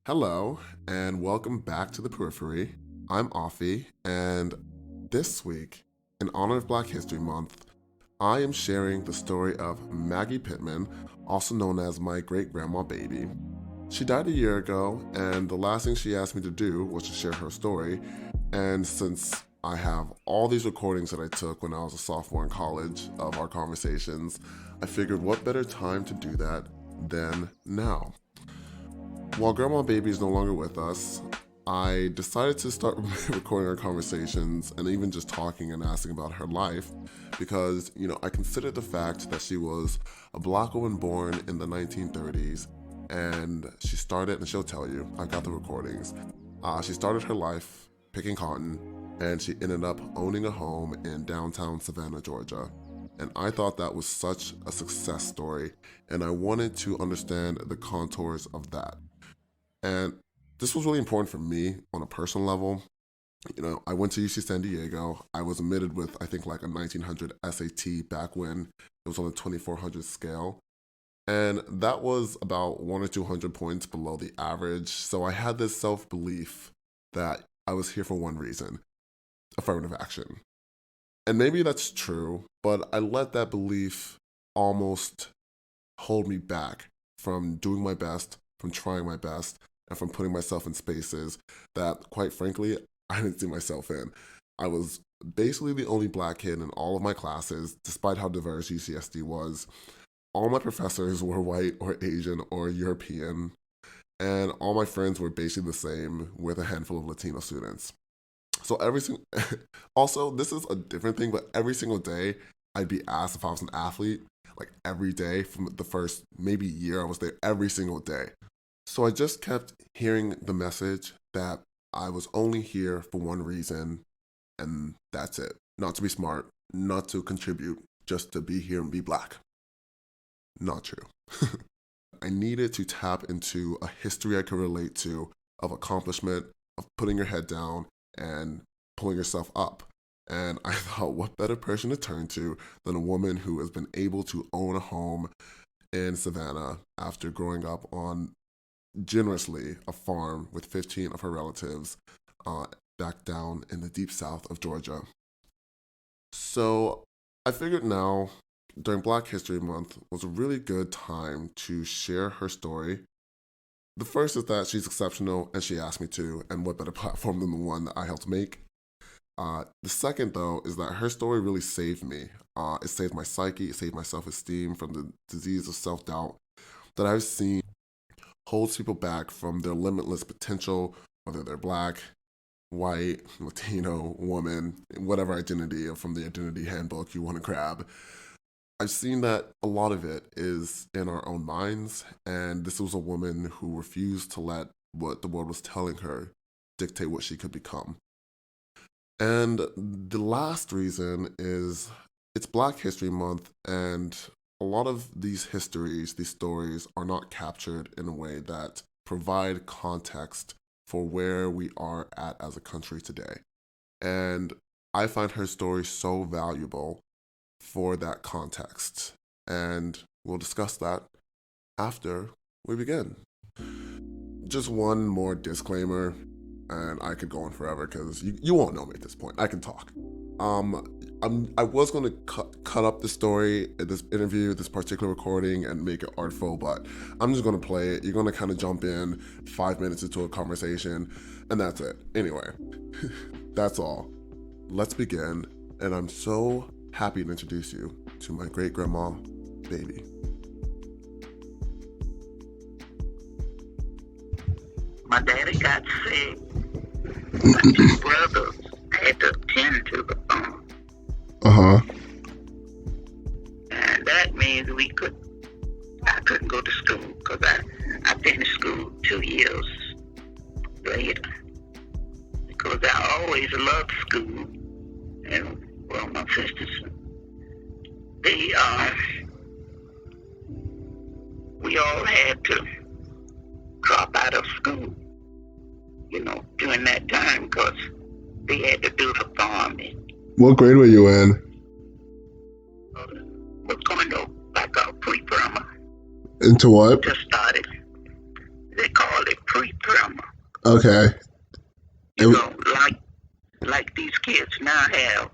Hello, and welcome back to the Periphery. I'm Offie, and this week, in honor of Black History Month, I am sharing the story of Maggie Pittman, also known as my great-grandma baby. She died a year ago, and the last thing she asked me to do was to share her story, and since I have all these recordings that I took when I was a sophomore in college of our conversations, I figured what better time to do that than now. While Grandma Baby is no longer with us, I decided to start recording our conversations and even just talking and asking about her life because, I considered the fact that she was a Black woman born in the 1930s and she started, and she'll tell you, I got the recordings, she started her life picking cotton and she ended up owning a home in downtown Savannah, Georgia. And I thought that was such a success story and I wanted to understand the contours of that. And this was really important for me on a personal level. I went to UC San Diego. I was admitted with, I think, like a 1900 SAT back when it was on the 2400 scale. And that was about 1 or 200 points below the average. So I had this self-belief that I was here for one reason: affirmative action. And maybe that's true, but I let that belief almost hold me back from doing my best, from trying my best, and from putting myself in spaces that, quite frankly, I didn't see myself in. I was basically the only Black kid in all of my classes, despite how diverse UCSD was. All my professors were white or Asian or European, and all my friends were basically the same, with a handful of Latino students. So also, this is a different thing, but every single day I'd be asked if I was an athlete, like every day from the first maybe year I was there, every single day. So I just kept hearing the message that I was only here for one reason, and that's it. Not to be smart, not to contribute, just to be here and be Black. Not true. I needed to tap into a history I could relate to of accomplishment, of putting your head down and pulling yourself up. And I thought, what better person to turn to than a woman who has been able to own a home in Savannah after growing up on, generously, a farm with 15 of her relatives back down in the deep south of Georgia. So I figured now, during Black History Month, was a really good time to share her story. The first is that she's exceptional and she asked me to, and what better platform than the one that I helped make. The second, though, is that her story really saved me. It saved my psyche, it saved my self-esteem from the disease of self-doubt that I've seen holds people back from their limitless potential, whether they're Black, white, Latino, woman, whatever identity from the identity handbook you want to grab. I've seen that a lot of it is in our own minds, and this was a woman who refused to let what the world was telling her dictate what she could become. And the last reason is it's Black History Month, and a lot of these histories, these stories, are not captured in a way that provide context for where we are at as a country today. And I find her story so valuable for that context. And we'll discuss that after we begin. Just one more disclaimer, and I could go on forever because you won't know me at this point. I can talk. I was going to cut up the story, this interview, this particular recording, and make it artful, but I'm just going to play it. You're going to kind of jump in 5 minutes into a conversation, and that's it. Anyway, that's all. Let's begin, and I'm so happy to introduce you to my great-grandma, Baby. My daddy got sick. My two brothers had to attend to the farm. And that means I couldn't go to school because I finished school 2 years later. Because I always loved school. And, well, my sisters, we all had to drop out of school, during that time because they had to do the farming. What grade were you in? Was going to like a pre-primary. Into what? Just started. They call it pre-primary. Okay. You know, like these kids now have,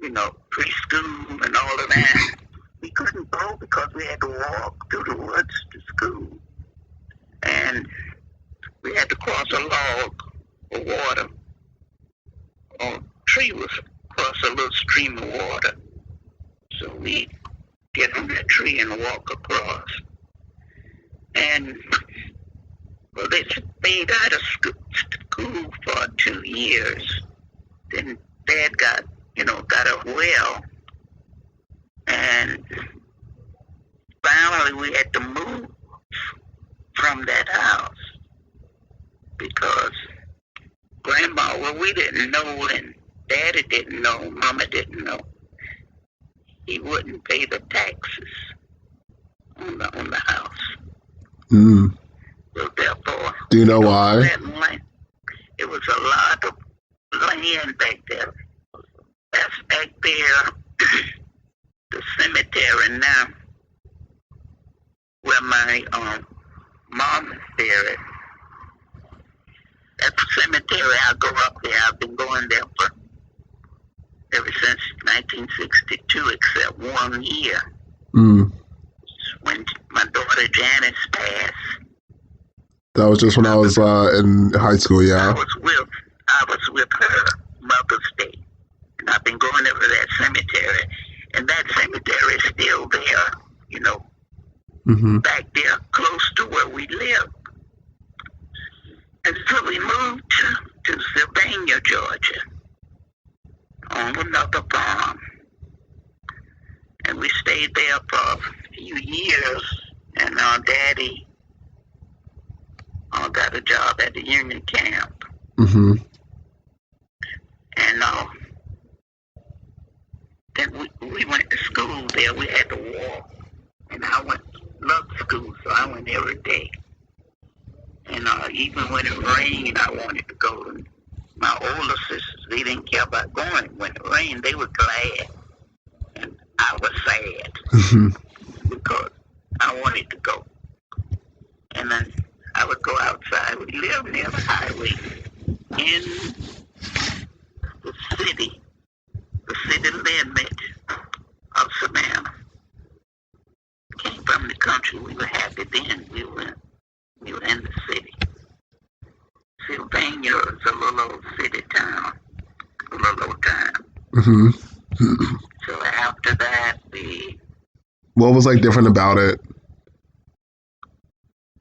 you know, preschool and all of that. We couldn't go because we had to walk through the woods to school. And we had to cross a log of water. A tree was across a little stream of water. So we get on that tree and walk across. And well, they stayed out of school for 2 years. Then Dad got a well, and finally we had to move from that house because Grandma, well, we didn't know, and Daddy didn't know, Mama didn't know. He wouldn't pay the taxes on the house. Mm. So therefore, do you know why? It was a lot of land back there. That's back there, the cemetery now, where my mom is buried. That cemetery, I go up there. I've been going there for ever since 1962, except 1 year. Mm. When my daughter Janice passed. That was just when I was in high school, yeah. I was with her Mother's Day. And I've been going over that cemetery. And that cemetery is still there, you know, back there close to where we live. And so we moved to Sylvania, Georgia, on another farm. And we stayed there for a few years. And our daddy got a job at the Union camp. Mm-hmm. And then we went to school there. We had to walk. And I loved school, so I went every day. And even when it rained, I wanted to go. And my older sisters, they didn't care about going. When it rained, they were glad. And I was sad because I wanted to go. And then I would go outside. We lived near the highway in the city limit of Savannah. Came from the country. We were happy then. We were in the city. Sylvania is a little old city town, a little old town. Mm-hmm. So after that, what was like different about it?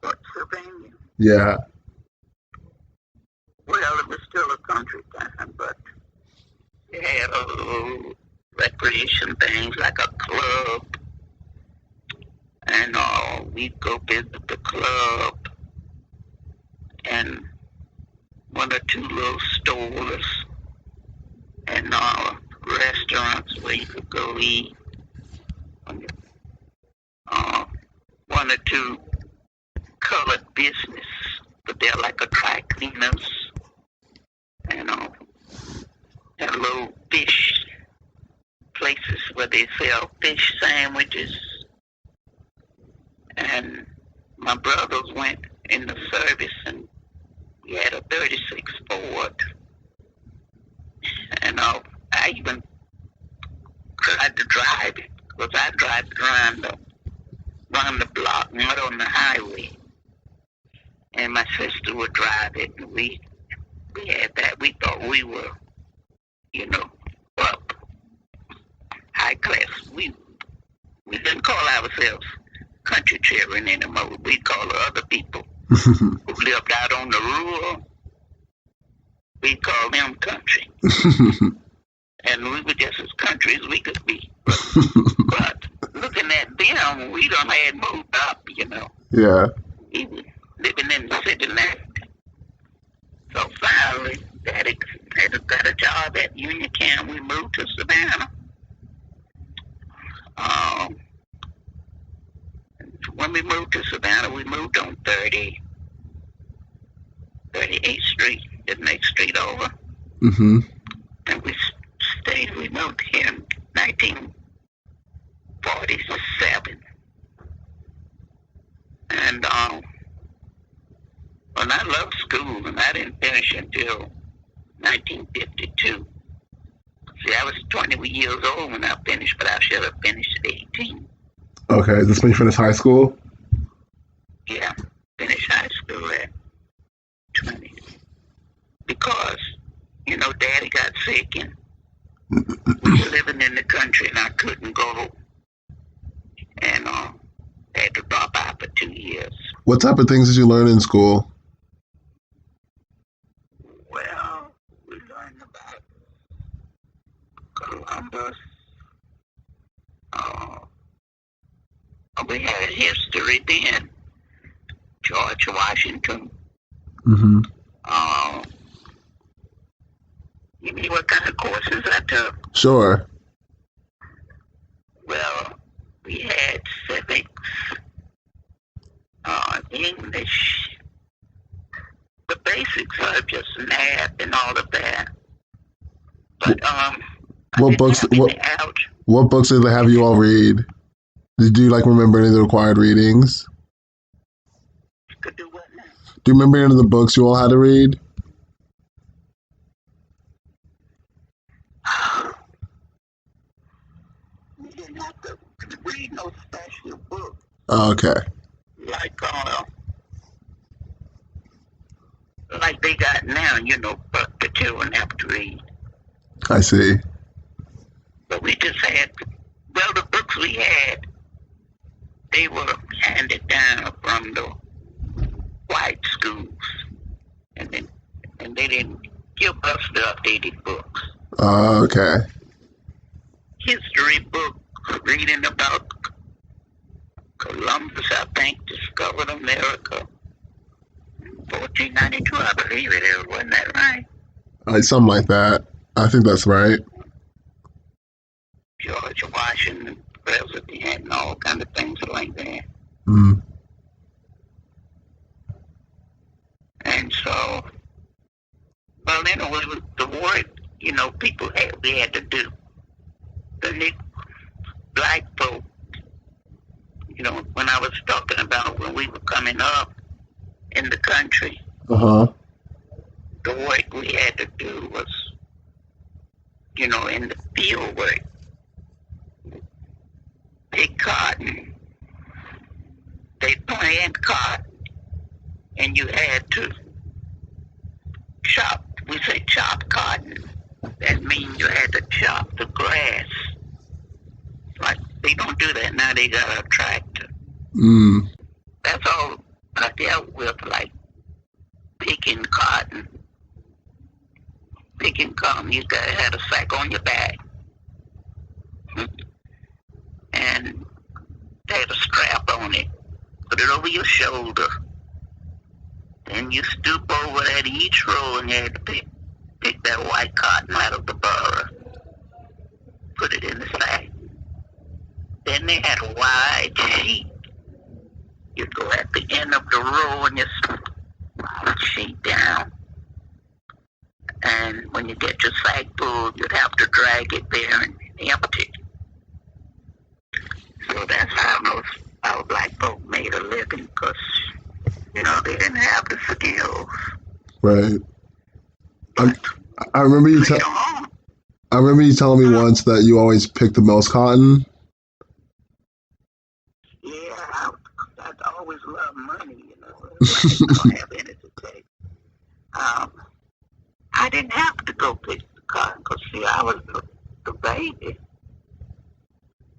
What, Sylvania? Yeah. Well, it was still a country town, but it had a little recreation things like a club, and we'd go visit the club and one or two little stores and restaurants where you could go eat. One or two colored business, but they're like a dry cleaners and and little fish places where they sell fish sandwiches. And my brothers went in the service, and we had a 36 Ford. And I even tried to drive it, because I drive it around the block, not on the highway. And my sister would drive it, and we had that. We thought we were, you know, up high class. We didn't call ourselves country children anymore. We call other people who lived out on the rural. We call them country. And we were just as country as we could be. But looking at them, we done had moved up, you know. Yeah. Even living in the city now. So finally, Daddy had got a job at Union Camp. We moved to Savannah. When we moved to Savannah, we moved on 38th Street, the next street over. Mm-hmm. And we moved here in 1947. And And I loved school, and I didn't finish until 1952. See, I was 20 years old when I finished, but I should have finished at 18. Okay, is this when you finished high school? Yeah, finished high school at 20. Because, Daddy got sick, and we were living in the country, and I couldn't go, and had to drop out for 2 years. What type of things did you learn in school? Well, we learned about Columbus. Uh, we had history then. George Washington. Mm-hmm. You mean what kind of courses I took? Sure. Well, we had civics, English, the basic subjects, math, and all of that. But What books? What books did they have you all read? Did you remember any of the required readings? Could do what now? Do you remember any of the books you all had to read? We didn't have to read no special book. Oh, okay. Like they got now, but the children have to read. I see. But we just had, the books we had, they were handed down from the white schools, and they didn't give us the updated books. Oh, okay. History book reading about Columbus, I think, discovered America. 1492, I believe it is. Wasn't that right? Something like that. I think that's right. George Washington, president, and all kind of things like that. Mm. And so, anyway, the word, people we had to do. The black folk, when I was talking about when we were coming up in the country, Uh-huh. the work we had to do was, in the field work. Pick cotton. They plant cotton, and you had to chop. We say chop cotton. That means you had to chop the grass. Like, they don't do that now. They got a tractor. Mm. That's all I dealt with, like picking cotton. Picking cotton, you gotta have a sack on your back. And they had a strap on it. Put it over your shoulder. Then you stoop over at each row and you had to pick that white cotton out of the burr. Put it in the sack. Then they had a wide sheet. You'd go at the end of the row and you slide the sheet down. And when you get your sack full, you'd have to drag it there and empty it. So that's how our black folk made a living, because, they didn't have the skills. Right. I remember you I remember you telling me once that you always picked the most cotton. Yeah, I always loved money, I don't have any to take. I didn't have to go pick the cotton, because, see, I was the baby.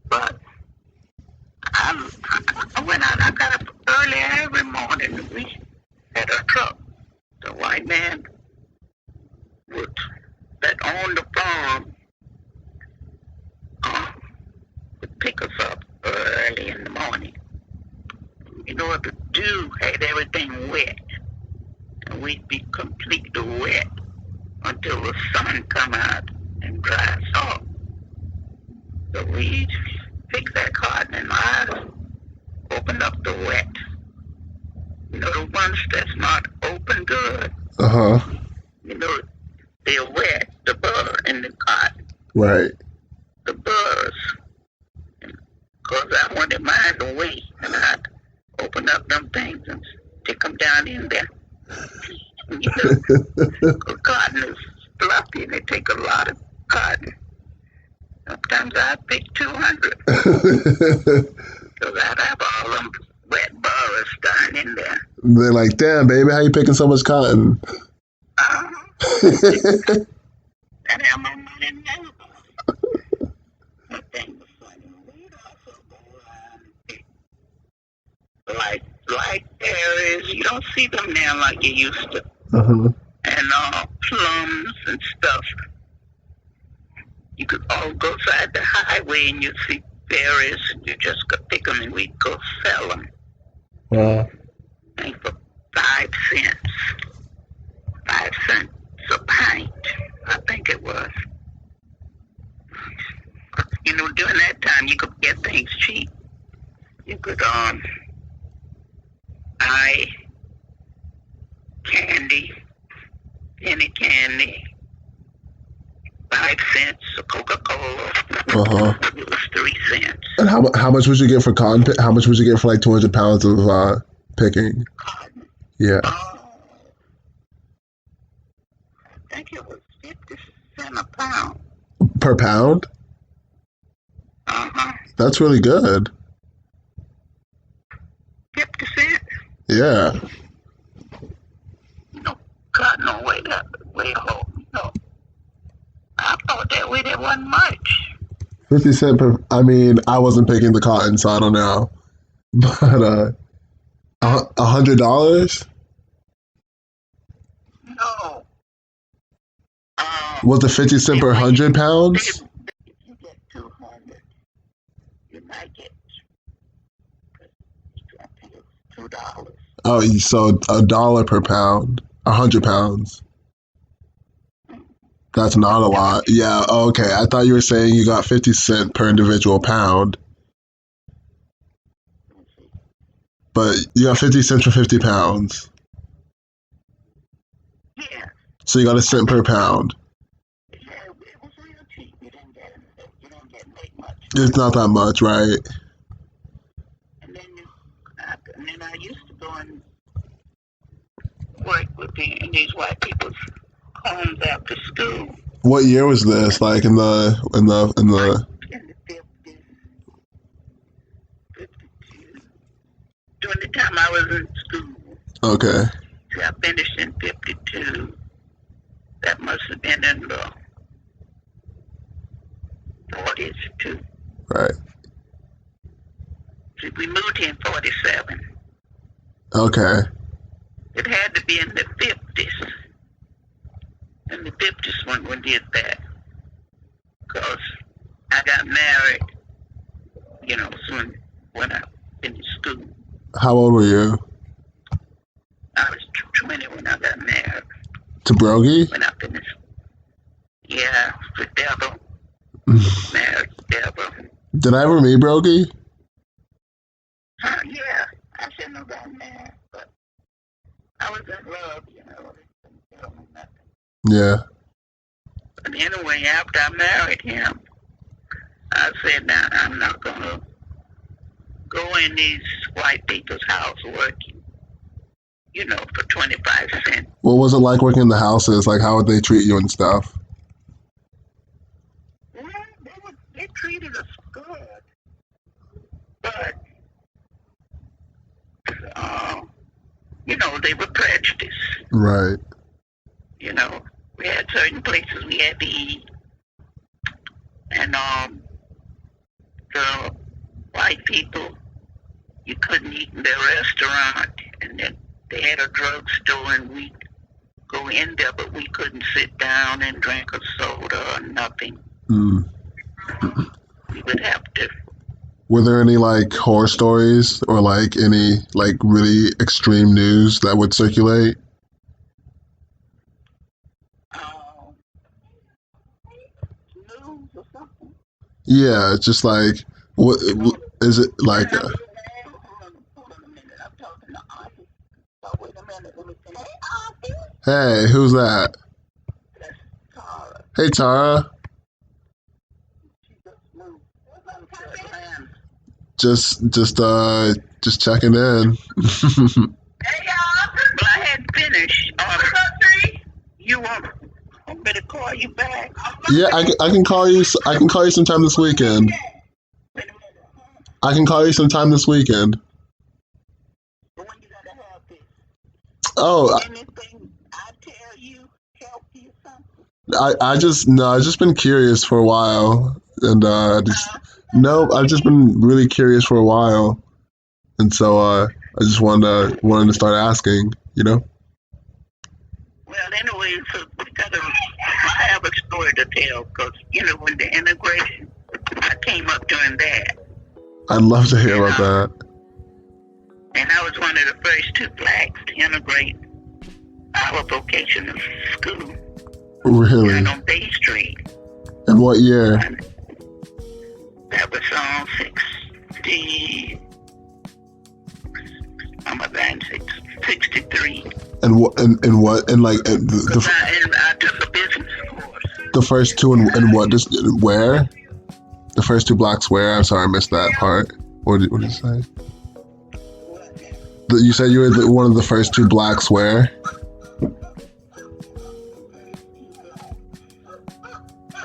But I went out, I got up early every morning. We had a truck. The white man that owned the farm would pick us up early in the morning. The dew had everything wet. And we'd be completely wet until the sun come out and dry us off. So we'd pick that cotton and I open up the wet. The ones that's not open good. Uh-huh. They're wet, the burr and the cotton. Right. The burrs. Because I wanted mine to wait. And I'd open up them things and stick them down in there. You know, cotton is fluffy and they take a lot of cotton. Sometimes I pick 200 because I'd have all them wet burrs down in there. They're like, damn, baby, how you picking so much cotton? That have my money now. That thing was funny. We'd also go around and pick like berries. You don't see them now like you used to. Uh-huh. And plums and stuff. You could all go side the highway and you'd see berries. You just could pick them and we'd go sell them. Wow. And for 5 cents. 5 cents a pint, I think it was. You know, during that time, you could get things cheap. You could buy candy, penny candy, 5 cents a Coca-Cola. Uh-huh. It was 3 cents. And how much would you get for cotton? How much would you get for like 200 pounds of picking? Cotton. Yeah. I think it was 50 cents a pound. Per pound? Uh-huh. That's really good. 50 cents. Yeah. No, cotton no way that way home. No. I thought that way there wasn't much. 50 cent per. I mean, I wasn't picking the cotton, so I don't know. But $100 No. was it 50 cent per 100 pounds? If you get 200, you might get $2. Oh, so $1 per pound, 100 pounds. That's not a lot. Yeah. Okay. I thought you were saying you got 50 cent per individual pound, but you got 50 cents for 50 pounds. Yeah. So you got a cent per pound. Yeah, it was real cheap. You didn't make much. It's not that much, right? And then I used to go and work with in these white people's homes after school. What year was this? Like in the In the 50s, 52. During the time I was in school. Okay. So I finished in 52. That must have been in the 40s too. Right. See, we moved here in 47. Okay. It had to be in the 50s. In the 50s when we did that. Because I got married, you know, soon when I finished school. How old were you? I was 20 when I got married. To Brogy? When I finished. Yeah, the devil. Married the devil. Did I ever meet Brogy? Yeah, I shouldn't have gotten married, but I was in love, you know. They couldn't tell me nothing. Yeah. But anyway, after I married him, I said, now I'm not going to go in these white people's house working, you know, for 25 cents. What was it like working in the houses? Like, how would they treat you and stuff? Well, they treated us good, but, you know, they were prejudiced. Right. You know, we had certain places we had to eat, and the white people, you couldn't eat in their restaurant, and then they had a drugstore, and we'd go in there, but we couldn't sit down and drink a soda or nothing. Mm. We would have to. Were there any like horror stories or like any like really extreme news that would circulate? News or something. Yeah, it's just like what is it like? Hold on a minute. I'm talking to Auntie. So wait a minute. Let me say, hey, Auntie. Hey, who's that? That's Tara. Hey, Tara. She just moved to Atlanta. Just checking in. Hey, y'all. Well, I hadn't been finish. You want me to call you back? Yeah, I can call you. I can call you sometime this weekend. I can call you sometime this weekend. When you gotta have this? Oh, Anything I tell you help you something? I've just been curious for a while, and no, I've just been really curious for a while, and so I just wanted to start asking, you know. Well, anyway, so I have a story to tell because, when the integration, I came up during that. I'd love to hear about that. And I was one of the first 2 blacks to integrate our vocational school. Really? On Bay Street. And what year? And that was on 60. I'm about 63. And what? And what? And like I took a business course. The first 2 and what? Just where? The first 2 blacks where? I'm sorry, I missed that part. What did you say? You said you were one of the first 2 blacks where?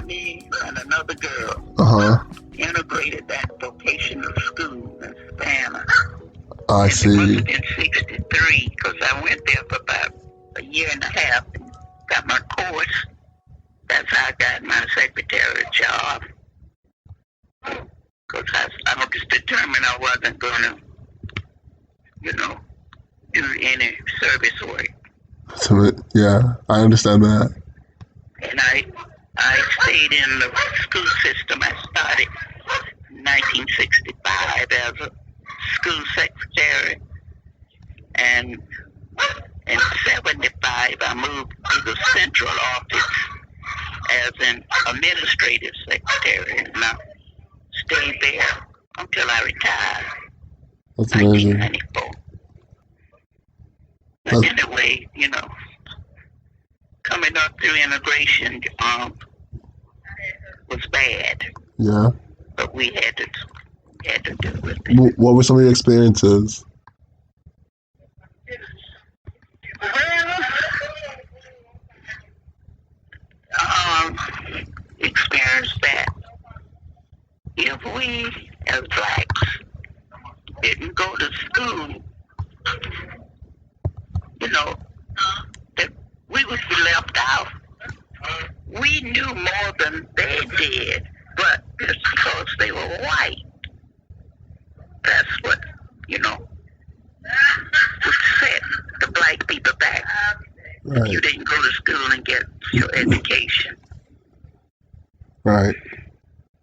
Me and another girl. Integrated that vocational school in Savannah. I see. It must have been 63 because I went there for about a year and a half and got my course. That's how I got my secretary job. Because I was just determined I wasn't going to, do any service work. So yeah, I understand that. And I stayed in the school system. I started in 1965 as a school secretary. And in 75, I moved to the central office as an administrative secretary. And I stayed there until I retired. That's amazing. 1994. But anyway, coming up through integration was bad. Yeah. But we had to do with it. What were some of your experiences? Experienced that if we as blacks didn't go to school, that we would be left out. We knew more than they did, but just because they were white, that's what, would set the black people back. Right. If you didn't go to school and get your education. Right.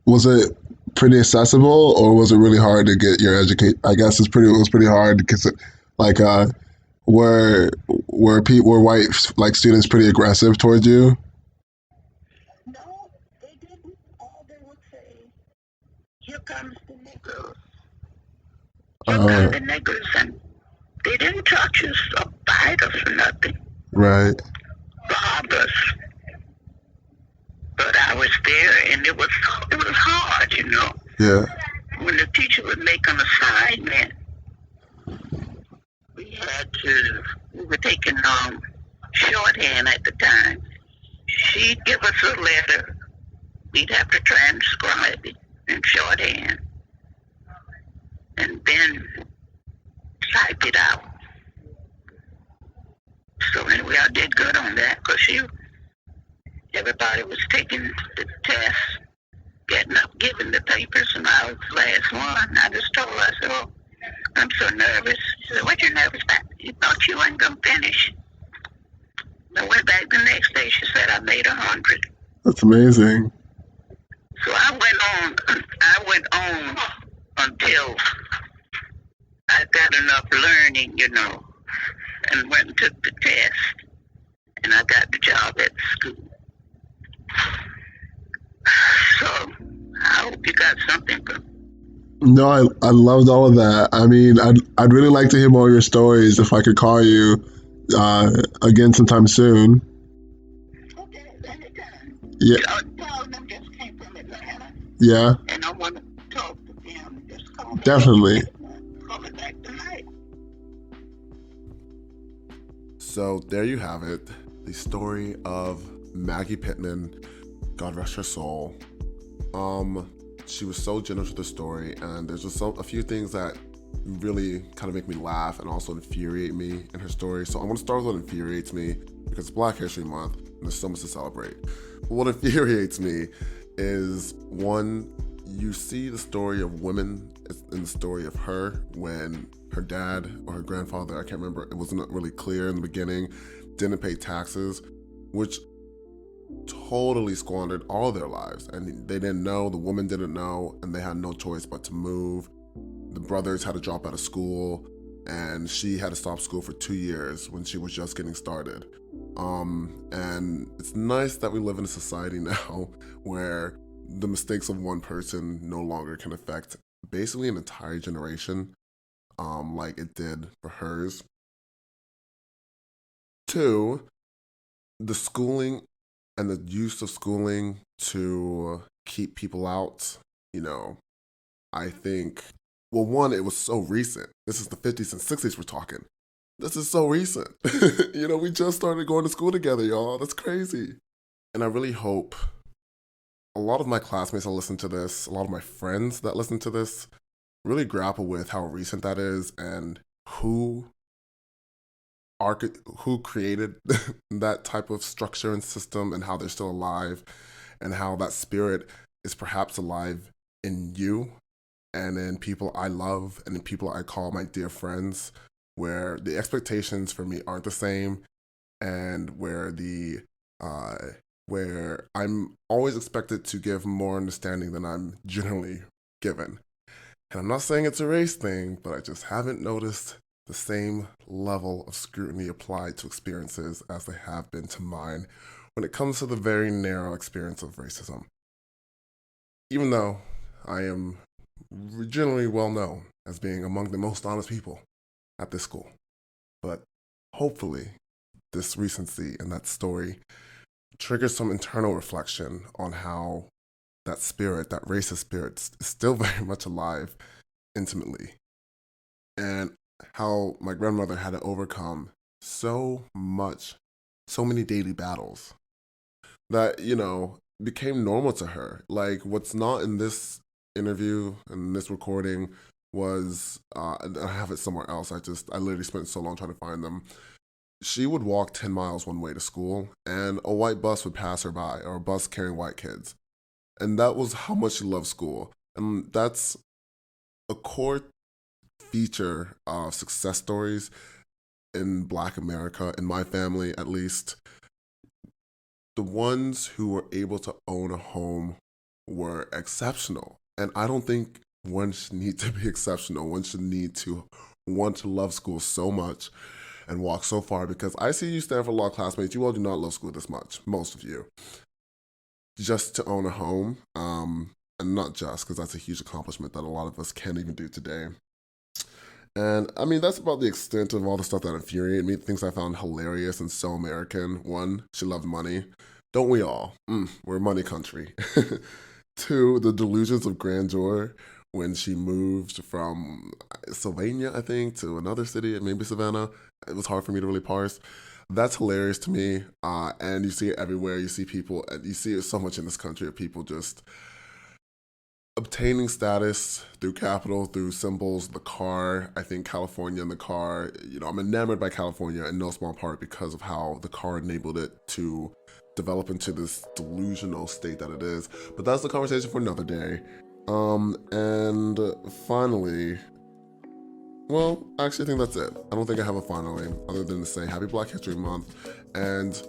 Was it pretty accessible, or was it really hard to get your education? I guess it was pretty hard because, were white students pretty aggressive towards you? No, they didn't. All they would say, "Here comes the niggers." Here come the niggers, and they didn't touch us or bite us or nothing. Right. Rob us. But I was there, and it was hard, Yeah. When the teacher would make an assignment, we were taking shorthand at the time. She'd give us a letter. We'd have to transcribe it in shorthand. And then type it out. So anyway, I did good on that because everybody was taking the test, getting up, giving the papers, and I was the last one. I just told her, I said, "Oh, I'm so nervous." She said, "What you nervous about? You thought you weren't going to finish." I went back the next day. She said I made 100. That's amazing. So I went on until I got enough learning, and went and took the test, and I got the job at the school. So I hope you got something good. No, I loved all of that. I mean, I'd really like to hear more of your stories if I could call you again sometime soon. Okay, anytime. Yeah. Tell them just came from Atlanta. Yeah. And I want to talk to them. Just call me. Definitely. Call me back tonight. So there you have it, the story of Maggie Pittman, God rest her soul. She was so generous with the story, and there's just a few things that really kind of make me laugh and also infuriate me in her story. So I'm going to start with what infuriates me, because it's Black History Month and there's so much to celebrate. But what infuriates me is, one, you see the story of women in the story of her when her dad or her grandfather, I can't remember, it wasn't really clear in the beginning, didn't pay taxes, which totally squandered all their lives. And they didn't know, the woman didn't know, and they had no choice but to move. The brothers had to drop out of school, and she had to stop school for 2 years when she was just getting started. And it's nice that we live in a society now where the mistakes of one person no longer can affect basically an entire generation, like it did for hers. Two, the schooling and the use of schooling to keep people out, I think, well, one, it was so recent. This is the 50s and 60s we're talking. This is so recent. We just started going to school together, y'all. That's crazy. And I really hope a lot of my classmates that listen to this, a lot of my friends that listen to this, really grapple with how recent that is and who created that type of structure and system, and how they're still alive, and how that spirit is perhaps alive in you and in people I love and in people I call my dear friends, where the expectations for me aren't the same, and where where I'm always expected to give more understanding than I'm generally given. And I'm not saying it's a race thing, but I just haven't noticed the same level of scrutiny applied to experiences as they have been to mine when it comes to the very narrow experience of racism. Even though I am generally well known as being among the most honest people at this school. But hopefully this recency and that story triggers some internal reflection on how that spirit, that racist spirit, is still very much alive intimately. And how my grandmother had to overcome so many daily battles that, became normal to her. Like, what's not in this interview and this recording was, I have it somewhere else. I literally spent so long trying to find them. She would walk 10 miles one way to school, and a white bus would pass her by, or a bus carrying white kids. And that was how much she loved school. And that's a core feature of success stories in Black America, in my family at least. The ones who were able to own a home were exceptional. And I don't think one should need to be exceptional. One should need to want to love school so much and walk so far, because I see you Stanford Law classmates, you all do not love school this much, most of you. Just to own a home, and not just, because that's a huge accomplishment that a lot of us can't even do today. And I mean, that's about the extent of all the stuff that infuriated me, things I found hilarious and so American. One, she loved money. Don't we all? We're a money country. Two, the delusions of grandeur when she moved from Sylvania, I think, to another city, maybe Savannah. It was hard for me to really parse. That's hilarious to me. And you see it everywhere. You see people, and you see it so much in this country of people just obtaining status through capital, through symbols, the car. I think California and the car, I'm enamored by California in no small part because of how the car enabled it to develop into this delusional state that it is. But that's the conversation for another day. And finally, well, actually I think that's it. I don't think I have a finally, other than to say happy Black History Month, and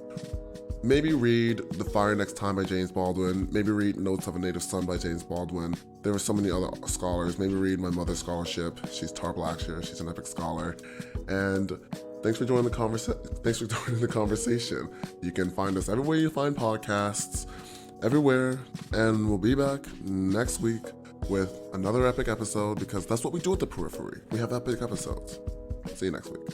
maybe read The Fire Next Time by James Baldwin. Maybe read Notes of a Native Son by James Baldwin. There were so many other scholars. Maybe read My Mother's Scholarship. She's Tar Blackshear. She's an epic scholar. And thanks for joining the conversation. You can find us everywhere you find podcasts, everywhere. And we'll be back next week with another epic episode, because that's what we do at the Periphery. We have epic episodes. See you next week.